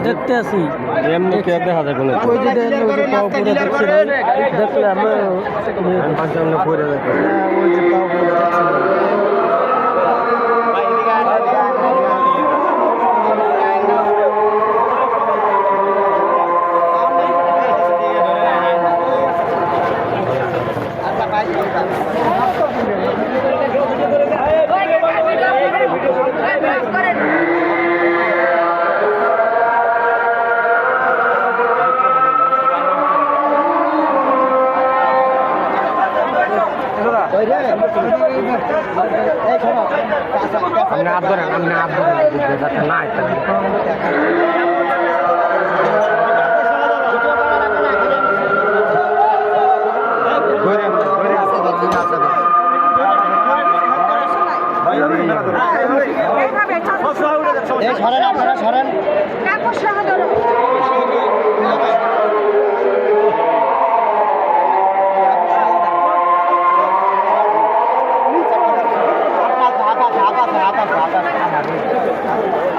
দেখতে আসি এমনি কে দেখা যায় কোনো ওই যে পাও পুরো দেখছি দেখলে আমরা সামনে পড়ে যায় ওই যে পাও পুরো দেখছি আপনি হাত ধরেন যাতে না সরেন আপনারা সরেন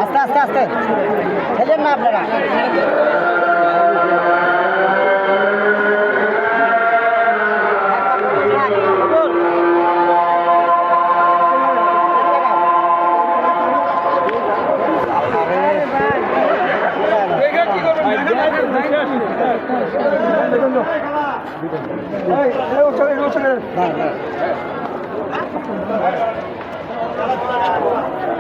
আস্তে আস্তে আস্তে খেলেন না আপনারা